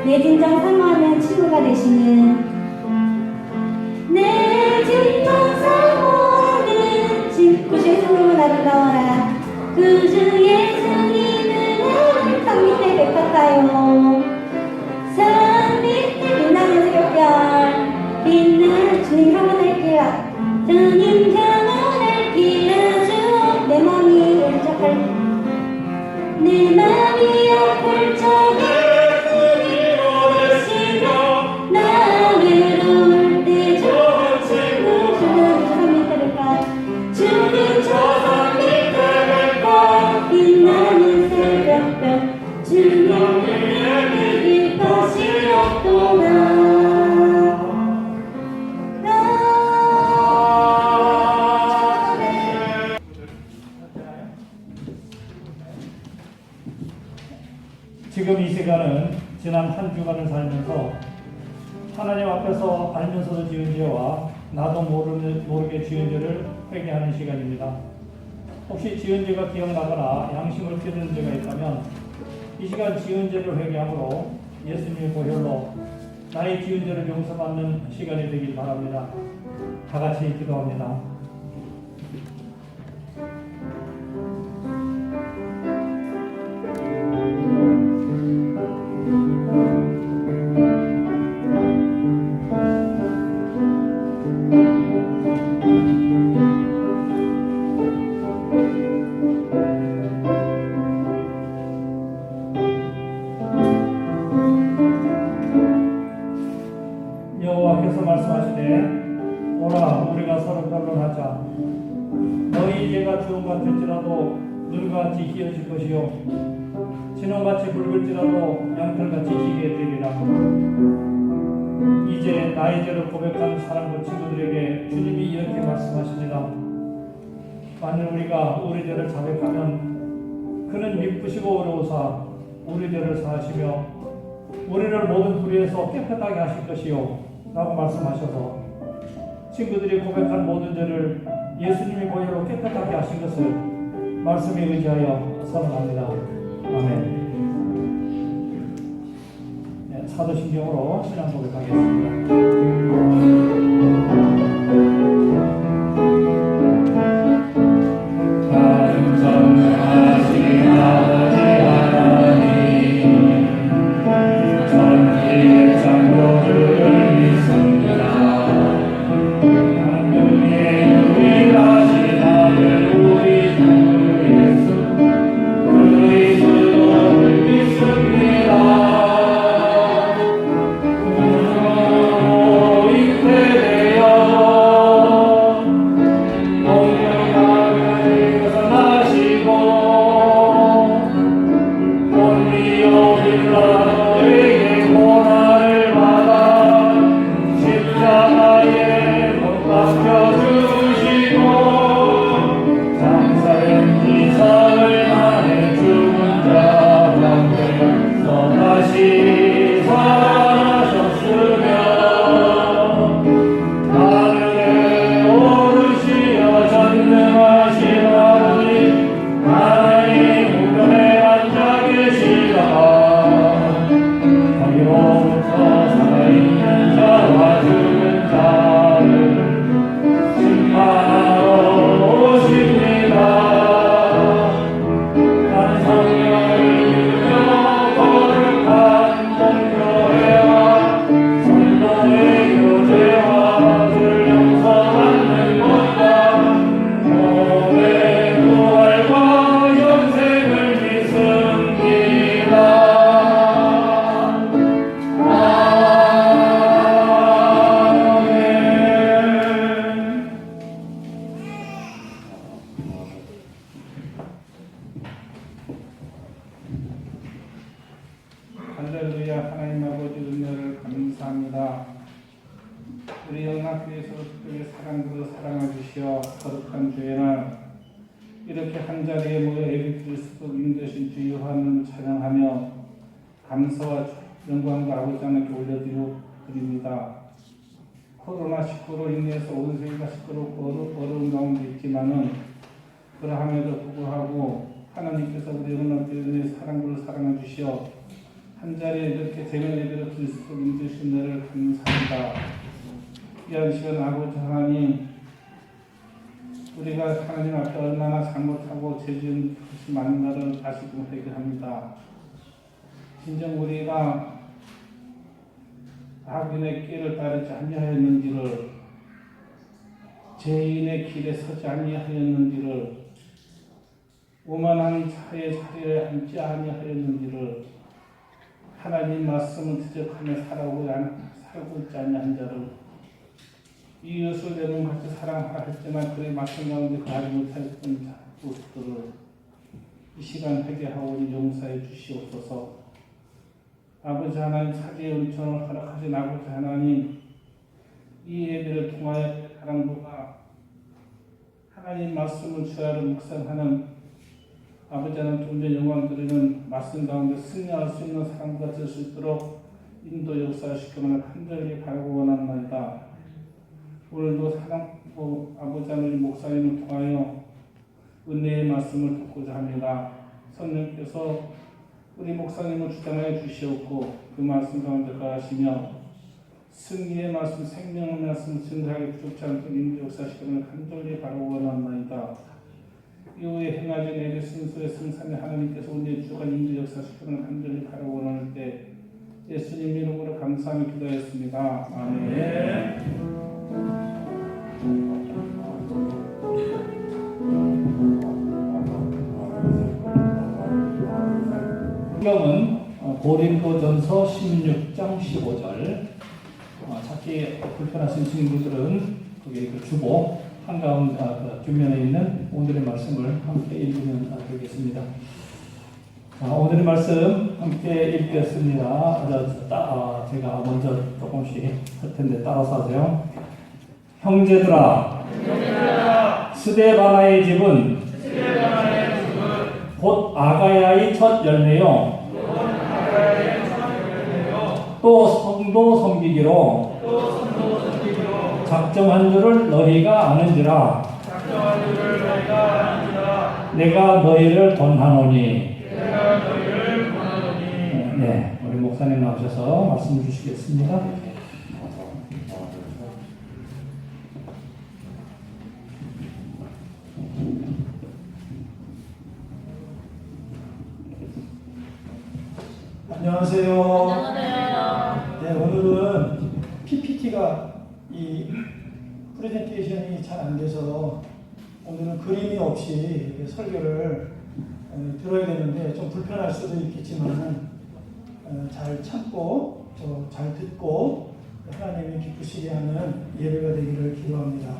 내 진정 사모하는 친구가 되시는 내 진정 사모하는 구주의 성령은 아름다워라. 구주 예수님은 나를 산 밑에 베풀었다요. 산 밑에 빛나는 새벽별 빛나는 주님 향원할게요. 주님 향원할게요. 주 내 맘이 울적할 내 맘이 아플 적에 지금 이 시간은 지난 한 주간을 살면서 하나님 앞에서 알면서도 지은 죄와 나도 모르게 지은 죄를 회개하는 시간입니다. 혹시 지은 죄가 기억나거나 양심을 찌르는 죄가 있다면 이 시간 지은 죄를 회개함으로 예수님의 보혈로 나의 지은 죄를 용서받는 시간이 되길 바랍니다. 다 같이 기도합니다. 여호와께서 말씀하시되 오라 우리가 서로 변론하자. 너희 죄가 주홍같을지라도 눈같이 희어질 것이요 진홍같이 붉을지라도 양털같이 희게 되리라. 이제 나의 죄를 고백한 사랑과 친구들에게 주님이 이렇게 말씀하십니다. 만일 우리가 우리 죄를 자백하면 그는 미쁘시고 어려우사 우리 죄를 사하시며 우리를 모든 불의에서 깨끗하게 하실 것이요 라고 말씀하셔서 친구들이 고백한 모든 죄를 예수님이 보혈로 깨끗하게 하신 것을 말씀에 의지하여 선언합니다. 아멘. 네, 사도신경으로 신앙 고백하겠습니다. 할렐루야. 하나님 아버지 은혜를 감사합니다. 우리 영락교회에서 특별히 사랑으로 사랑해주시어 거룩한 주에는 이렇게 한자리에 모여 예비 그리스도인 되신 주 요한을 찬양하며 감사와 영광과 아버지 하나님께 올려드립니다. 코로나19로 인해서 온 세계가 시끄럽고 어려운 가운데 있지만은 그러함에도 불구하고 하나님께서 우리 영락교회의 사랑으로 사랑해 주시어 한 자리에 이렇게 재명 예배를 드릴 수 있도록 인도해주신 은혜를 감사합니다. 귀한 시간 아버지 하나님, 우리가 하나님 앞에 얼마나 잘못하고 죄지은 것이 많은가를 다시금 회개합니다. 진정 우리가 악인의 길을 따르지 아니하였는지를, 죄인의 길에 서지 아니하였는지를, 오만한 자의 자리에 앉지 아니하였는지를, 하나님 말씀을 대적하며 살고 있지 아니한 자를, 이웃을 내 몸같이 사랑하라 했지만 그의 말씀 가운데 가지 못하였던 모습들을 이 시간 회개하오니 용서해 주시옵소서. 아버지 하나님, 사죄의 은총을 허락하신 아버지 하나님, 이 예배를 통하여 사랑부가 하나님 말씀을 주야로 묵상하는 아버지 하나님 존재 영광 드리는 말씀 가운데 승리할 수 있는 사랑부가 될 수 있도록 인도 역사시키기를 간절히 바라고 원합니다. 오늘도 사랑부 아버지 하나님 목사님을 통하여 은혜의 말씀을 듣고자 합니다. 성령께서 우리 목사님을 주장하여 주시옵고 그 말씀 가운데 가시며 승리의 말씀, 생명의 말씀, 증하게 부족치 않게 인도 역사시키기를 간절히 바라고 원합니다. 이후에 행하신 내게 순수의 승산의 하나님께서 우리의 주간 인도 역사시키기를 간절히 바라고 원할 때 예수님 이름으로 감사하며 기도했습니다. 아멘. 성경은 고린도전서 16장 15절. 찾기 불편하신 친구들은 거기 그 주보 한가운데 뒷면에 있는 오늘의 말씀을 함께 읽으면 되겠습니다. 오늘의 말씀 함께 읽겠습니다. 제가 먼저 조금씩 할 텐데 따라서 하세요. 형제들아, 스데바나의 집은 곧 아가야의 첫 열매요. 또 성도 섬기기로 작정한 줄을 너희가 아는지라. 내가 너희를 권하노니. 네, 우리 목사님 나오셔서 말씀 주시겠습니다. 안녕하세요. 네, 오늘은 PPT가 이 프레젠테이션이 잘 안 돼서 오늘은 그림이 없이 이렇게 설교를 들어야 되는데 좀 불편할 수도 있겠지만 잘 참고 또 잘 듣고 하나님이 기쁘시게 하는 예배가 되기를 기도합니다.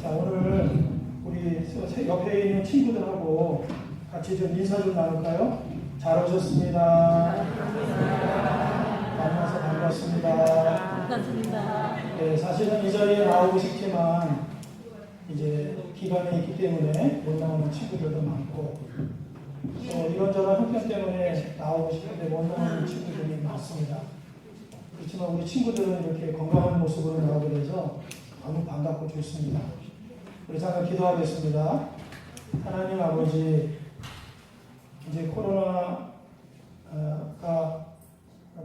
자, 오늘 우리 옆에 있는 친구들하고 같이 좀 인사 좀 나눌까요? 잘 오셨습니다. 만나서 반갑습니다. 네, 사실은 이 자리에 나오고 싶지만 이제 기간이 있기 때문에 못 나오는 친구들도 많고 이런저런 형편 때문에 나오고 싶은데 못 나오는 친구들이 많습니다. 그렇지만 우리 친구들은 이렇게 건강한 모습으로 나오게 돼서 너무 반갑고 좋습니다. 우리 잠깐 기도하겠습니다. 하나님 아버지, 이제 코로나가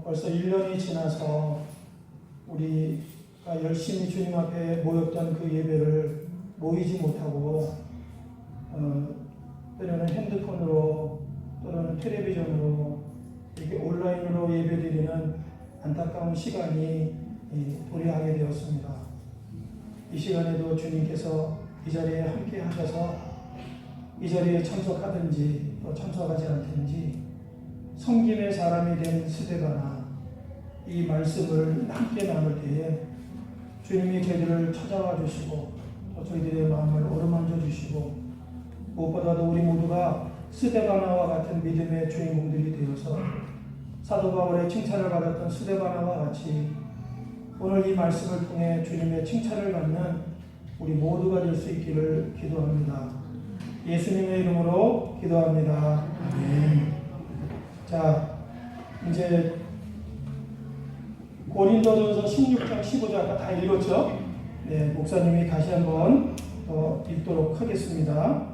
벌써 1년이 지나서 우리가 열심히 주님 앞에 모였던 그 예배를 모이지 못하고 때로는 핸드폰으로 또는 텔레비전으로 이렇게 온라인으로 예배드리는 안타까운 시간이 도래하게 되었습니다. 이 시간에도 주님께서 이 자리에 함께 하셔서 이 자리에 참석하든지 또 참석하지 않든지 섬김의 사람이 된 스데바나 이 말씀을 함께 나눌 때에 주님이 저희들을 찾아와 주시고 또 저희들의 마음을 어루만져 주시고 무엇보다도 우리 모두가 스데바나와 같은 믿음의 주인공들이 되어서 사도 바울의 칭찬을 받았던 스데바나와 같이 오늘 이 말씀을 통해 주님의 칭찬을 받는 우리 모두가 될 수 있기를 기도합니다. 예수님의 이름으로 기도합니다. 아멘. 자, 이제 고린도전서 16장 15절 아까 다 읽었죠? 네, 목사님이 다시 한번 더 읽도록 하겠습니다.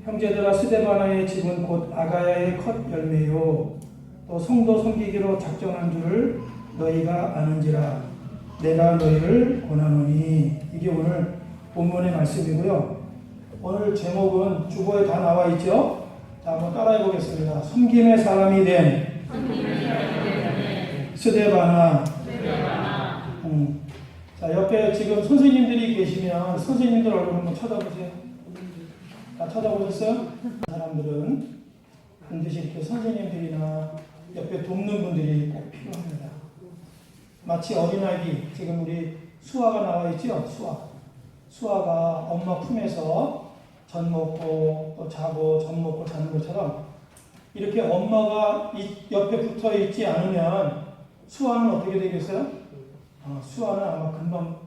형제들아 스데바나의 집은 곧 아가야의 컷 열매요 또 성도 섬기기로 작정한 줄을 너희가 아는지라 내가 너희를 권하노니. 이게 오늘 본문의 말씀이고요. 오늘 제목은 주보에 다 나와 있죠. 자, 한번 따라해 보겠습니다. 섬김의 사람이 된 스데바나. 자, 옆에 지금 선생님들이 계시면 선생님들 얼굴 한번 쳐다보세요. 다 쳐다보셨어요? 사람들은 반드시 이렇게 선생님들이나 옆에 돕는 분들이 꼭 필요합니다. 마치 어린아기, 지금 우리 수아가 나와 있죠? 수아가 엄마 품에서 젖 먹고 또 자고 젖 먹고 자는 것처럼 이렇게 엄마가 옆에 붙어 있지 않으면 수아는 어떻게 되겠어요? 수아는 아마 금방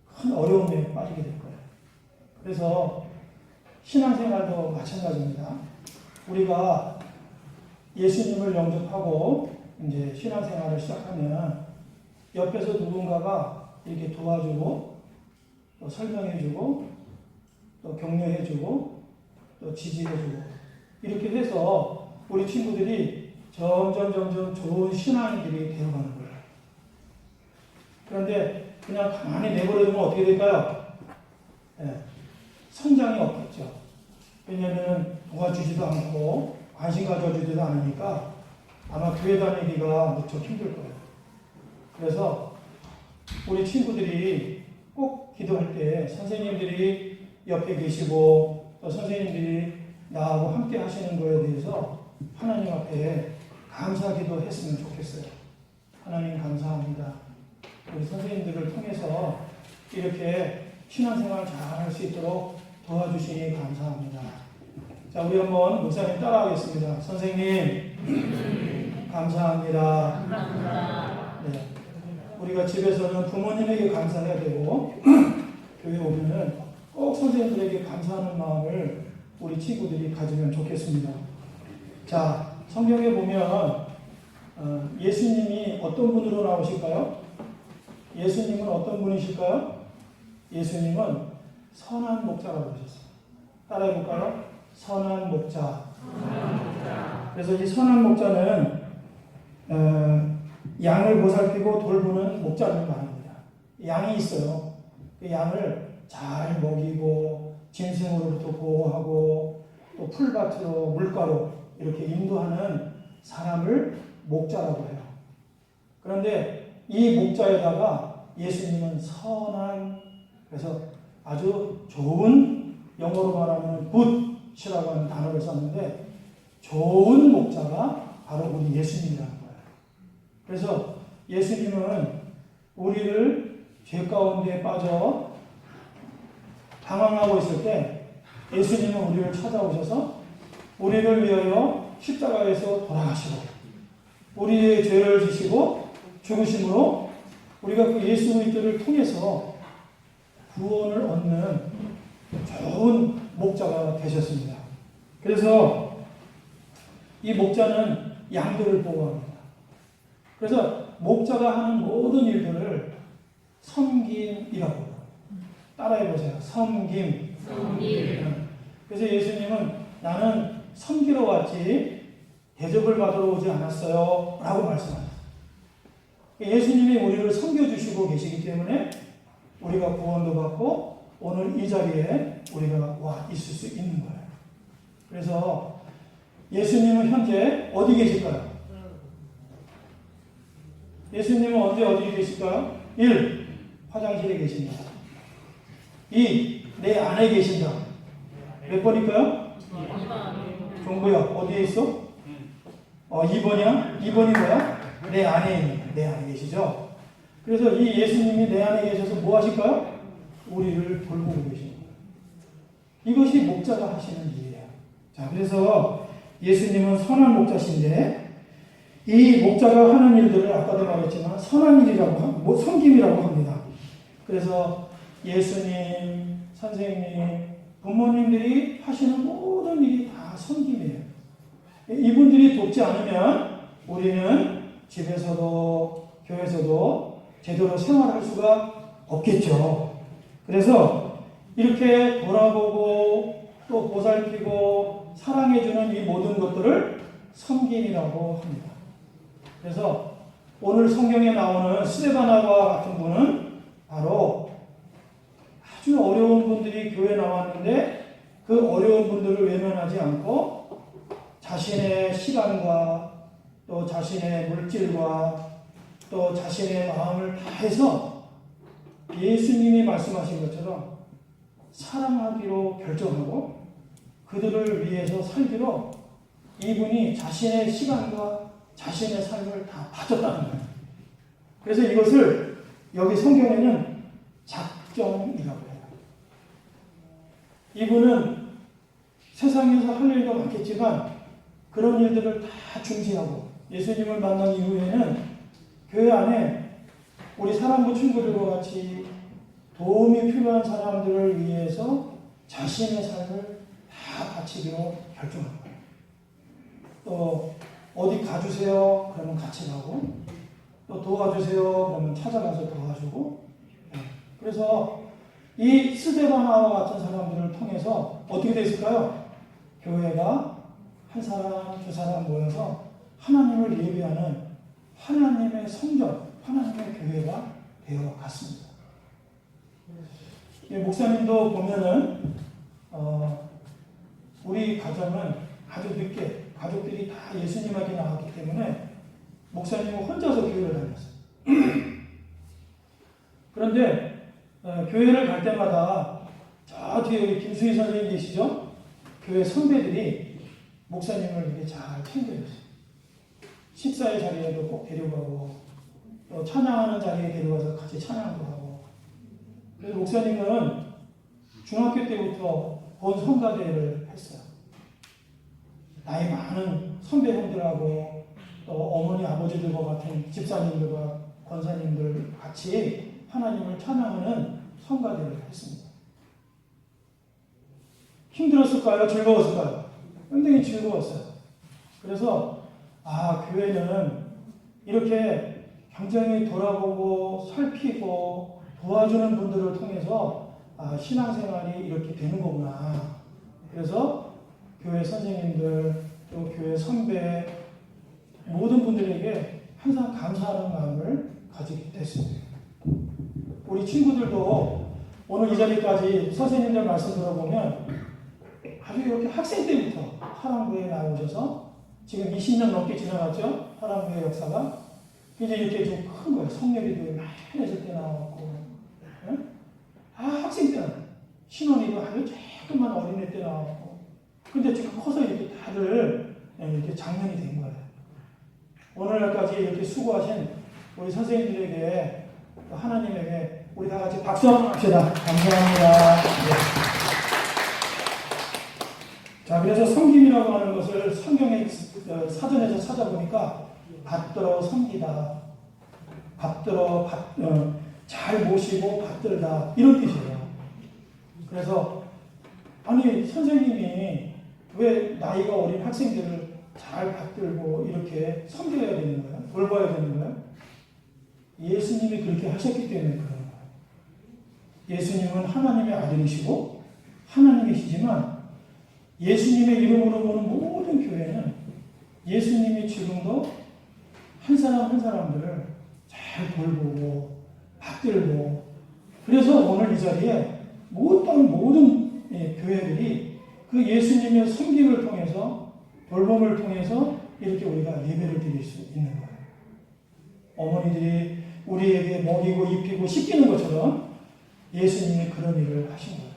큰 어려움에 빠지게 될 거예요. 그래서 신앙생활도 마찬가지입니다. 우리가 예수님을 영접하고 이제 신앙생활을 시작하면 옆에서 누군가가 이렇게 도와주고 또 설명해주고 또 격려해주고 또 지지해주고 이렇게 해서 우리 친구들이 점점 좋은 신앙인들이 되어가는 거예요. 그런데 그냥 가만히 내버려두면 어떻게 될까요? 성장이 없겠죠. 왜냐하면 도와주지도 않고 관심 가져주지도 않으니까 아마 교회 다니기가 무척 힘들 거예요. 그래서 우리 친구들이 꼭 기도할 때 선생님들이 옆에 계시고 또 선생님들이 나하고 함께 하시는 거에 대해서 하나님 앞에 감사기도 했으면 좋겠어요. 하나님 감사합니다. 우리 선생님들을 통해서 이렇게 신앙생활 잘 할 수 있도록 도와주시니 감사합니다. 자, 우리 한번 목사님 따라하겠습니다. 선생님 감사합니다. 네. 우리가 집에서는 부모님에게 감사해야 되고 교회 오면은 꼭 선생님들에게 감사하는 마음을 우리 친구들이 가지면 좋겠습니다. 자, 성경에 보면 예수님이 어떤 분으로 나오실까요? 예수님은 어떤 분이실까요? 예수님은 선한 목자라고 하셨어요. 따라해볼까요? 선한 목자. 그래서 이 선한 목자는 양을 보살피고 돌보는 목자를 말합니다. 양이 있어요. 그 양을 잘 먹이고 짐승으로부터 보호하고 또 풀밭으로 물가로 이렇게 인도하는 사람을 목자라고 해요. 그런데 이 목자에다가 예수님은 선한, 그래서 아주 좋은, 영어로 말하면 굿이라고 하는 단어를 썼는데 좋은 목자가 바로 우리 예수님이라는 거예요. 그래서 예수님은 우리를 죄 가운데 빠져 방황하고 있을 때 예수님은 우리를 찾아오셔서 우리를 위하여 십자가에서 돌아가시고 우리의 죄를 지시고 죽으심으로 우리가 그 예수 그리스도를 통해서 구원을 얻는 좋은 목자가 되셨습니다. 그래서 이 목자는 양들을 보호합니다. 그래서 목자가 하는 모든 일들을 섬김이라고 해요. 따라해보세요. 섬김. 그래서 예수님은 나는 섬기러 왔지 대접을 받으러 오지 않았어요 라고 말씀하셨어요. 예수님이 우리를 섬겨주시고 계시기 때문에 우리가 구원도 받고 오늘 이 자리에 우리가 와 있을 수 있는 거예요. 그래서 예수님은 현재 어디 계실까요? 예수님은 언제 어디 계실까요? 1. 화장실에 계신다. 2. 내 안에 계신다. 몇 번일까요? 2번. 종구야, 어디에 있어? 2번이야? 2번이 뭐야? 내 안에 있는, 내 안에 계시죠? 그래서 이 예수님이 내 안에 계셔서 뭐 하실까요? 우리를 돌보고 계시는 거예요. 이것이 목자가 하시는 일이에요. 자, 그래서 예수님은 선한 목자신데 이 목자가 하는 일들을 아까도 말했지만 선한 일이라고, 섬김이라고 합니다. 그래서 예수님, 선생님, 부모님들이 하시는 모든 일이 다 섬김이에요. 이분들이 돕지 않으면 우리는 집에서도 교회에서도 제대로 생활할 수가 없겠죠. 그래서 이렇게 돌아보고 또 보살피고 사랑해주는 이 모든 것들을 섬김이라고 합니다. 그래서 오늘 성경에 나오는 스데바나와 같은 분은 바로 아주 어려운 분들이 교회에 나왔는데 그 어려운 분들을 외면하지 않고 자신의 시간과 또 자신의 물질과 또 자신의 마음을 다해서 예수님이 말씀하신 것처럼 사랑하기로 결정하고 그들을 위해서 살기로 이분이 자신의 시간과 자신의 삶을 다 바쳤다는 거예요. 그래서 이것을 여기 성경에는 작정이라고 해요. 이분은 세상에서 할 일도 많겠지만 그런 일들을 다 중지하고 예수님을 만난 이후에는 교회 안에 우리 사랑부 친구들과 같이 도움이 필요한 사람들을 위해서 자신의 삶을 다 바치기로 결정한 거예요. 또 어디 가주세요 그러면 같이 가고 또 도와주세요 그러면 찾아가서 도와주고 그래서 이 스데바나와 같은 사람들을 통해서 어떻게 됐을까요? 교회가 한 사람 두 사람 모여서 하나님을 예배하는 하나님의 성전, 하나님의 교회가 되어 갔습니다. 목사님도 보면은 우리 가정은 아주 늦게 가족들이 다 예수님에게 나왔기 때문에 목사님은 혼자서 교회를 다녔어요. 그런데 교회를 갈 때마다 저 뒤에 우리 김수희 선생님 계시죠? 교회 선배들이 목사님을 이렇게 잘 챙겨줬어요. 식사의 자리에도 꼭 데려가고 또 찬양하는 자리에 데려가서 같이 찬양도 하고 그래서 목사님은 중학교 때부터 본 성가대를 했어요. 나이 많은 선배 형들하고 또 어머니 아버지들과 같은 집사님들과 권사님들 같이 하나님을 찬양하는 성가대를 했습니다. 힘들었을까요? 즐거웠을까요? 굉장히 즐거웠어요. 그래서 교회는 이렇게 굉장히 돌아보고 살피고 도와주는 분들을 통해서 신앙생활이 이렇게 되는 거구나. 그래서 교회 선생님들 또 교회 선배 모든 분들에게 항상 감사하는 마음을 가지게 됐습니다. 우리 친구들도 오늘 이 자리까지 선생님들 말씀 들어보면 아주 이렇게 학생 때부터 화랑부에 나오셔서 지금 20년 넘게 지나갔죠? 화랑부의 역사가. 이제 이렇게 좀 큰 거예요. 성례비도 많이 때 나왔고. 네? 학생 때는 신혼이도 아주 조금만 어린애 때 나왔고. 근데 지금 커서 이렇게 다들 이렇게 장년이 된 거예요. 오늘날까지 이렇게 수고하신 우리 선생님들에게 하나님에게 우리 다 같이 박수 한번 합시다. 감사합니다. 네. 자, 그래서 섬김이라고 하는 것을 성경의 사전에서 찾아보니까 받들어 섬기다, 잘 모시고 받들다 이런 뜻이에요. 그래서 아니 선생님이 왜 나이가 어린 학생들을 잘 받들고 이렇게 섬겨야 되는 거예요? 돌봐야 되는 거예요? 예수님이 그렇게 하셨기 때문에 그런 거예요. 예수님은 하나님의 아들이시고 하나님이시지만 예수님의 이름으로 보는 모든 교회는 예수님이 지금도 한 사람 한 사람들을 잘 돌보고 받들고 그래서 오늘 이 자리에 모든 교회들이 그 예수님의 섬김을 통해서 돌봄을 통해서 이렇게 우리가 예배를 드릴 수 있는 거예요. 어머니들이 우리에게 먹이고 입히고 씻기는 것처럼 예수님이 그런 일을 하신 거예요.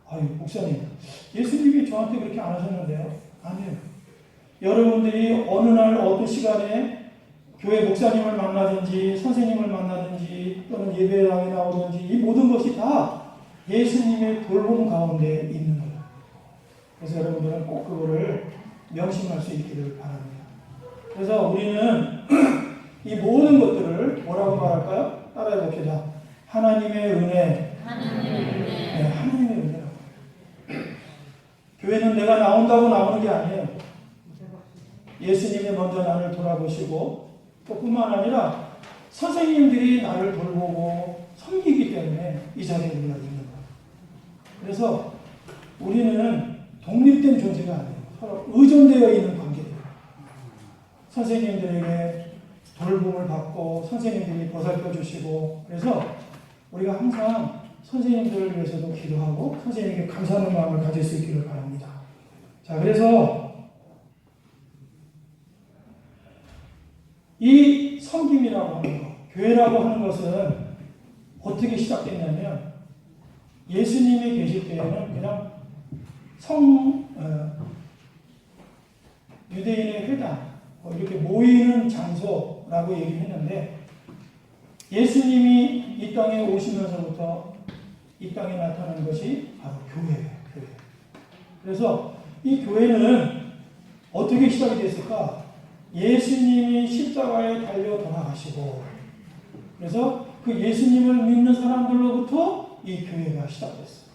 아유, 목사님, 예수님이 저한테 그렇게 안 하셨는데요? 아니에요. 여러분들이 어느 날 어떤 시간에 교회 목사님을 만나든지 선생님을 만나든지 또는 예배당에 나오든지 이 모든 것이 다 예수님의 돌봄 가운데 있는 거예요. 그래서 여러분들은 꼭 그거를 명심할 수 있기를 바랍니다. 그래서 우리는 이 모든 것들을 뭐라고 말할까요? 따라해 봅시다. 하나님의 은혜. 네, 하나님의 은혜라고. 교회는 내가 나온다고 나오는 게 아니에요. 예수님이 먼저 나를 돌아보시고 또 뿐만 아니라 선생님들이 나를 돌보고 섬기기 때문에 이 자리에 우리가 있는 거예요. 그래서 우리는 독립된 존재가 아니에요. 서로 의존되어 있는 관계예요. 선생님들에게 돌봄을 받고 선생님들이 보살펴 주시고, 그래서 우리가 항상 선생님들을 위해서도 기도하고 선생님에게 감사하는 마음을 가질 수 있기를 바랍니다. 자, 그래서 이 섬김이라고 하는 것, 교회라고 하는 것은 어떻게 시작됐냐면, 예수님이 계실 때에는 그냥 유대인의 회당, 이렇게 모이는 장소라고 얘기를 했는데, 예수님이 이 땅에 오시면서부터 이 땅에 나타난 것이 바로 교회예요. 교회. 그래서 이 교회는 어떻게 시작이 됐을까? 예수님이 십자가에 달려 돌아가시고, 그래서 그 예수님을 믿는 사람들로부터 이 교회가 시작됐어요.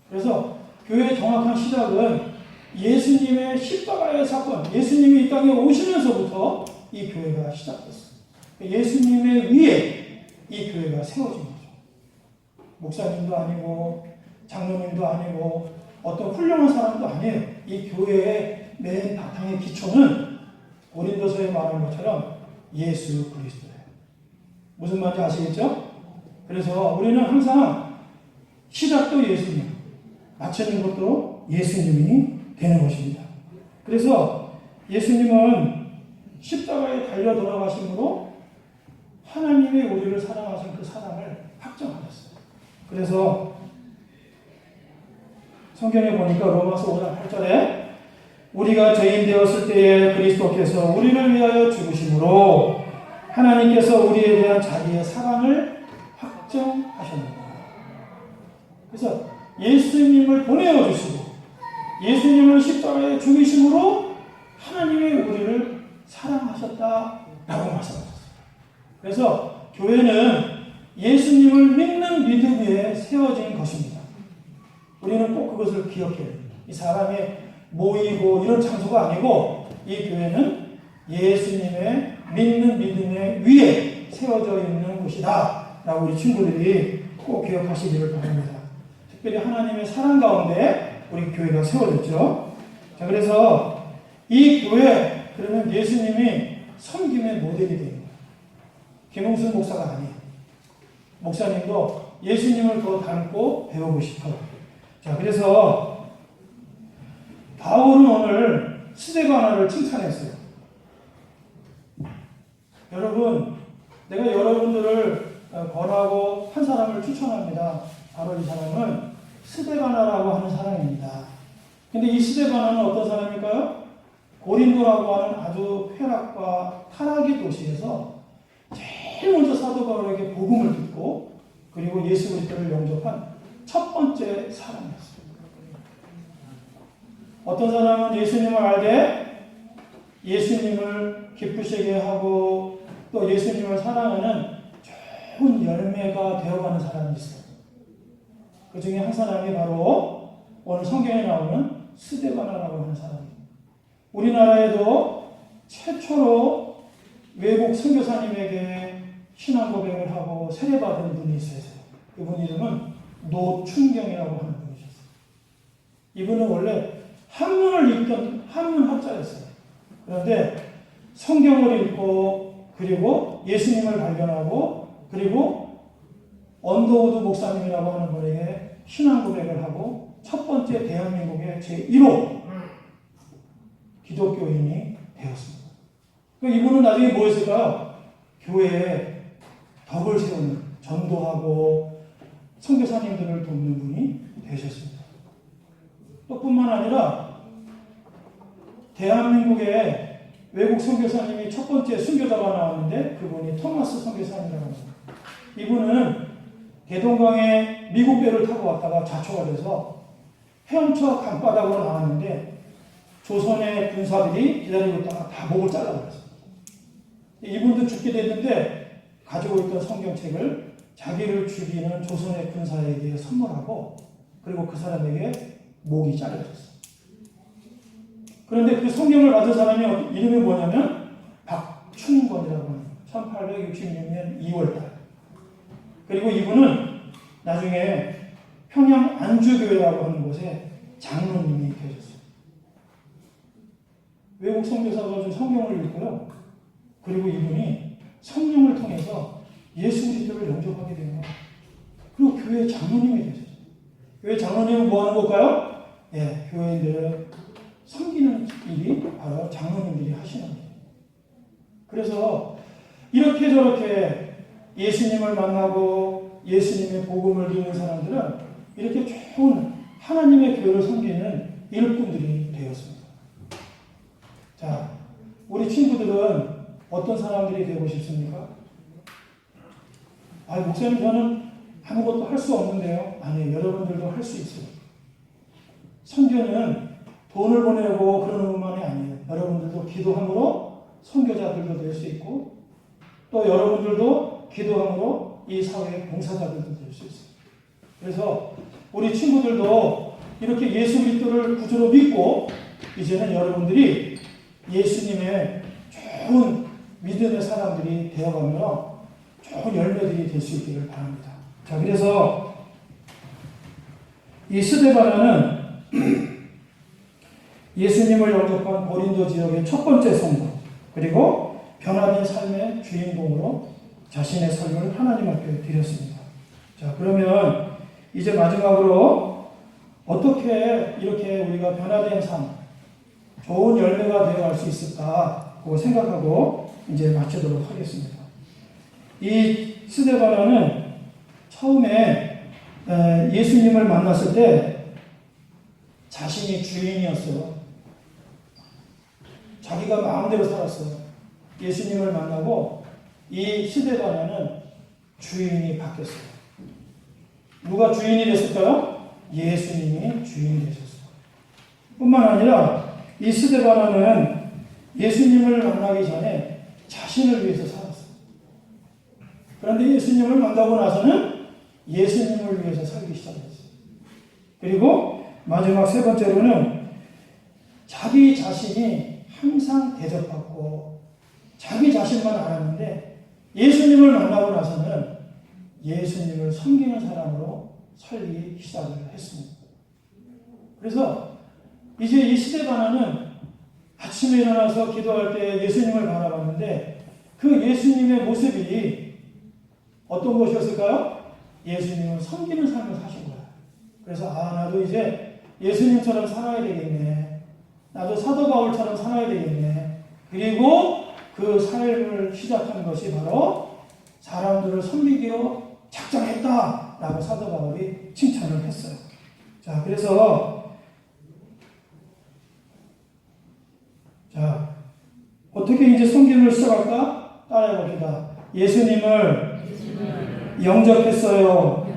그래서 교회의 정확한 시작은 예수님의 십자가의 사건, 예수님이 이 땅에 오시면서부터 이 교회가 시작됐어요. 예수님의 위에 이 교회가 세워진 거죠. 목사님도 아니고 장로님도 아니고 어떤 훌륭한 사람도 아니에요. 이 교회의 맨 바탕의 기초는 고린도서에 말한 것처럼 예수 그리스도예요. 무슨 말인지 아시겠죠? 그래서 우리는 항상 시작도 예수님, 마치는 것도 예수님이 되는 것입니다. 그래서 예수님은 십자가에 달려 돌아가심으로 하나님의 우리를 사랑하신 그 사랑을 확정하셨어요. 그래서 성경에 보니까 로마서 5장 8절에 우리가 죄인 되었을 때에 그리스도께서 우리를 위하여 죽으심으로 하나님께서 우리에 대한 자기의 사랑을 확정하셨습니다. 그래서 예수님을 보내어 주시고 예수님을 십자가에 죽이심으로 하나님의 우리를 사랑하셨다라고 말씀하셨어요. 그래서 교회는 예수님을 믿는 믿음 위에 세워진 것입니다. 우리는 꼭 그것을 기억해야 됩니다. 이 사람이 모이고 이런 장소가 아니고 이 교회는 예수님의 믿는 믿음의 위에 세워져 있는 곳이다 라고 우리 친구들이 꼭 기억하시기를 바랍니다. 특별히 하나님의 사랑 가운데 우리 교회가 세워졌죠. 자, 그래서 이 교회, 그러면 예수님이 섬김의 모델이 되는 거예요. 김홍순 목사가 아니에요. 목사님도 예수님을 더 닮고 배우고 싶어요. 자, 그래서 바울은 오늘 스데바나를 칭찬했어요. 여러분, 내가 여러분들을 권하고 한 사람을 추천합니다. 바로 이 사람은 스데바나라고 하는 사람입니다. 근데 이 스데바나는 어떤 사람일까요? 고린도라고 하는 아주 쾌락과 타락의 도시에서 제일 먼저 사도 바울에게 복음을 듣고 그리고 예수 그리스도를 영접한 첫 번째 사람이었어요. 어떤 사람은 예수님을 알되 예수님을 기쁘시게 하고 또 예수님을 사랑하는 좋은 열매가 되어가는 사람이 있어요. 그 중에 한 사람이 바로 오늘 성경에 나오는 스데바나라고 하는 사람입니다. 우리나라에도 최초로 외국 선교사님에게 신앙 고백을 하고 세례받은 분이 있어요. 그분 이름은 노춘경이라고 하는 분이셨어요. 이분은 원래 한문을 읽던 한문학자였어요. 그런데 성경을 읽고 그리고 예수님을 발견하고 그리고 언더우드 목사님이라고 하는 분에게 신앙 고백을 하고 첫 번째 대한민국의 제1호 기독교인이 되었습니다. 이분은 나중에 뭐 했을까요? 교회에 덕을 세우는, 전도하고 선교사님들을 돕는 분이 되셨습니다. 또 뿐만 아니라 대한민국에 외국 선교사님이 첫 번째 순교자가 나왔는데 그분이 토마스 선교사님이라고 합니다. 이분은 대동강에 미국 배를 타고 왔다가 자초가 돼서 헤엄쳐 강바닥으로 나왔는데 조선의 군사들이 기다리고 있다가 다 목을 잘라버렸어요. 이분도 죽게 됐는데 가지고 있던 성경책을 자기를 죽이는 조선의 군사에게 선물하고 그리고 그 사람에게 목이 잘려졌어요. 그런데 그 성경을 받은 사람이 이름이 뭐냐면 박춘권이라고 합니다. 1866년 2월달. 그리고 이분은 나중에 평양 안주교회라고 하는 곳에 장로님이 되셨어요. 외국 선교사가 좀 성경을 읽고요. 그리고 이분이 성령을 통해서 예수 그리스도를 영접하게 되는 거예요. 그리고 교회 장로님이 되셨어요. 교회 장로님은 뭐 하는 걸까요? 예, 교회인들을 섬기는 일이 바로 장로님들이 하시는 거예요. 그래서 이렇게 저렇게 예수님을 만나고 예수님의 복음을 듣는 사람들은 이렇게 좋은 하나님의 교회를 섬기는 일꾼들이 되었습니다. 자, 우리 친구들은 어떤 사람들이 되고 싶습니까? 아, 목사님 저는 아무것도 할 수 없는데요. 아니, 여러분들도 할 수 있어요. 선교는 돈을 보내고 그러는 것만이 아니에요. 여러분들도 기도함으로 선교자들도 될 수 있고 또 여러분들도 기도함으로 이 사회의 봉사자들도 될 수 있어요. 그래서 우리 친구들도 이렇게 예수 그리스도를 구주로 믿고 이제는 여러분들이 예수님의 좋은 믿음의 사람들이 되어가며 좋은 열매들이 될 수 있기를 바랍니다. 자, 그래서 이 스데바나는 예수님을 영접한 고린도 지역의 첫 번째 성도, 그리고 변화된 삶의 주인공으로 자신의 삶을 하나님 앞에 드렸습니다. 자, 그러면 이제 마지막으로 어떻게 이렇게 우리가 변화된 삶, 좋은 열매가 되어갈 수 있을까 그거 생각하고 이제 마치도록 하겠습니다. 이 스데바나는 처음에 예수님을 만났을 때 자신이 주인이었어요. 자기가 마음대로 살았어요. 예수님을 만나고 이 스데바나는 주인이 바뀌었어요. 누가 주인이 됐을까요? 예수님이 주인이 되셨어요. 뿐만 아니라 이 스데바나는 예수님을 만나기 전에 자신을 위해서 살았어요. 그런데 예수님을 만나고 나서는 예수님을 위해서 살기 시작했어요. 그리고 마지막 세 번째로는 자기 자신이 항상 대접받고 자기 자신만 알았는데 예수님을 만나고 나서는 예수님을 섬기는 사람으로 살기 시작을 했습니다. 그래서 이제 이 스데바나는 아침에 일어나서 기도할 때 예수님을 바라봤는데 그 예수님의 모습이 어떤 것이었을까요? 예수님을 섬기는 삶을 사신 거야. 그래서 나도 이제 예수님처럼 살아야 되겠네. 나도 사도 바울처럼 살아야 되겠네. 그리고 그 삶을 시작한 것이 바로 사람들을 섬기기로 작정했다라고 사도 바울이 칭찬을 했어요. 자, 그래서 어떻게 이제 섬김을 시작할까? 따라해봅시다. 예수님을 영접했어요.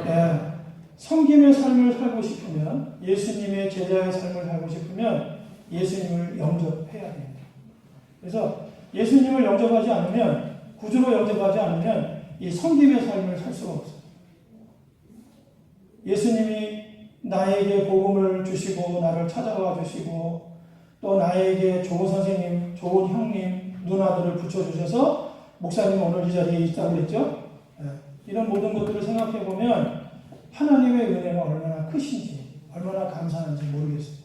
네. 섬김의 삶을 살고 싶으면, 예수님의 제자의 삶을 살고 싶으면 예수님을 영접해야 됩니다. 그래서 예수님을 영접하지 않으면, 구주로 영접하지 않으면 이 섬김의 삶을 살 수가 없어요. 예수님이 나에게 복음을 주시고 나를 찾아와 주시고 또 나에게 좋은 선생님, 좋은 형님, 누나들을 붙여주셔서 목사님 오늘 이 자리에 있다고 그랬죠? 이런 모든 것들을 생각해 보면 하나님의 은혜가 얼마나 크신지, 얼마나 감사한지 모르겠어요.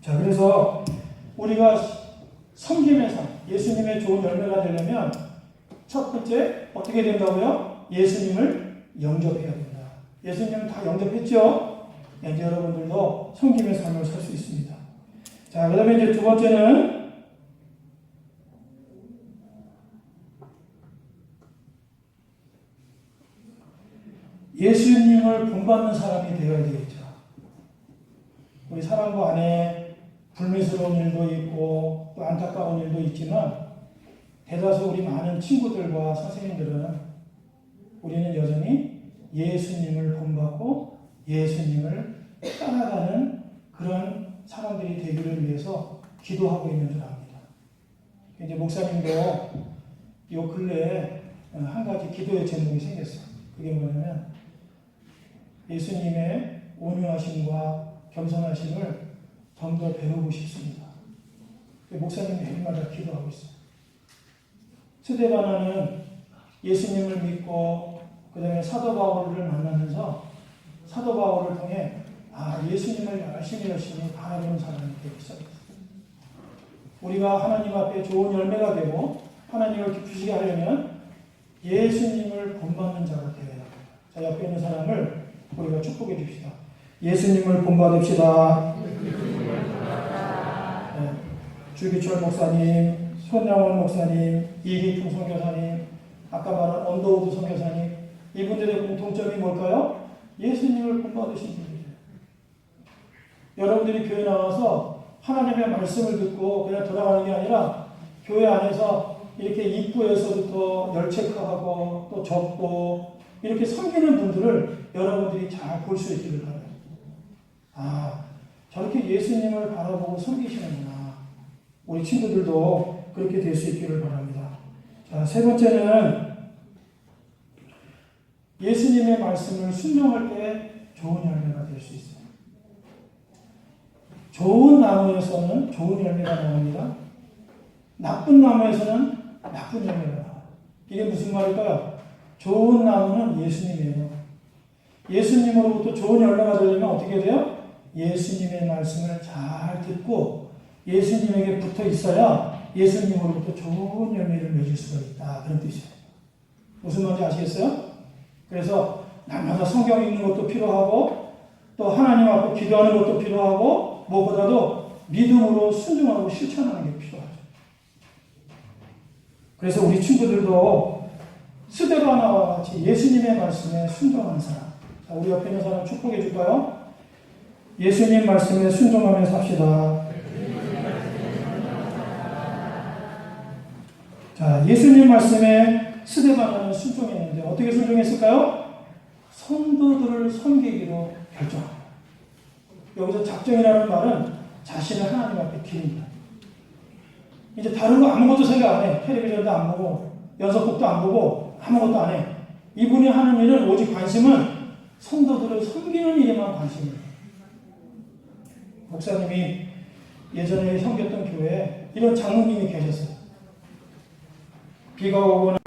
자, 그래서 우리가 섬김의 삶, 예수님의 좋은 열매가 되려면 첫 번째 어떻게 된다고요? 예수님을 영접해야 된다. 예수님은 다 영접했죠? 이제 여러분들도 섬김의 삶을 살 수 있습니다. 자, 그 다음에 이제 두 번째는 예수님을 본받는 사람이 되어야 되겠죠. 우리 사람과 안에 불미스러운 일도 있고 또 안타까운 일도 있지만 대다수 우리 많은 친구들과 선생님들은 우리는 여전히 예수님을 본받고 예수님을 따라가는 그런 사람들이 되기를 위해서 기도하고 있는 줄 압니다. 이제 목사님도 요 근래에 한 가지 기도의 제목이 생겼어요. 그게 뭐냐면 예수님의 온유하심과 겸손하심을 좀 더 배우고 싶습니다. 목사님 매일마다 기도하고 있어요. 스데바나는 예수님을 믿고 그 다음에 사도 바울을 만나면서 사도 바울을 통해 예수님을 열심히 바라보는 사람이 되기 시작했어요. 우리가 하나님 앞에 좋은 열매가 되고 하나님을 기쁘시게 하려면 예수님을 본받는 자가 되어야 합니다. 자, 옆에 있는 사람을 우리가 축복해 줍시다. 예수님을 본받읍시다. 네. 주기철 목사님, 손양원 목사님, 이기풍 선교사님, 아까 말한 언더우드 선교사님, 이분들의 공통점이 뭘까요? 예수님을 본받으신 분들이에요. 여러분들이 교회 나와서 하나님의 말씀을 듣고 그냥 돌아가는 게 아니라 교회 안에서 이렇게 입구에서부터 열체크하고 또 적고 이렇게 섬기는 분들을 여러분들이 잘 볼 수 있기를 바라요. 저렇게 예수님을 바라보고 섬기시는구나. 우리 친구들도 그렇게 될 수 있기를 바랍니다. 자, 세 번째는 예수님의 말씀을 순종할 때 좋은 열매가 될 수 있어요. 좋은 나무에서는 좋은 열매가 나옵니다. 나쁜 나무에서는 나쁜 열매가 나와요. 이게 무슨 말일까요? 좋은 나무는 예수님이에요. 예수님으로부터 좋은 열매가 되려면 어떻게 돼요? 예수님의 말씀을 잘 듣고 예수님에게 붙어 있어야 예수님으로부터 좋은 열매를 맺을 수가 있다. 그런 뜻이에요. 무슨 말인지 아시겠어요? 그래서 날마다 성경 읽는 것도 필요하고 또 하나님 앞에 기도하는 것도 필요하고 무엇보다도 믿음으로 순종하고 실천하는 게 필요하죠. 그래서 우리 친구들도 스데바나와 같이 예수님의 말씀에 순종하는 사람. 자, 우리 옆에 있는 사람 축복해 줄까요? 예수님 말씀에 순종하며 삽시다. 자, 예수님 말씀에 스데바나는 순종했는데 어떻게 순종했을까요? 성도들을 섬기기로 결정합니다. 여기서 작정이라는 말은 자신을 하나님 앞에 드립니다. 이제 다른 거 아무것도 생각 안 해. 텔레비전도 안 보고 연속극도 안 보고 아무것도 안 해. 이분이 하는 일은 오직 관심은 성도들을 섬기는 일에만 관심이에요. 목사님이 예전에 섬겼던 교회에 이런 장로님이 계셨어요. 비가 오거나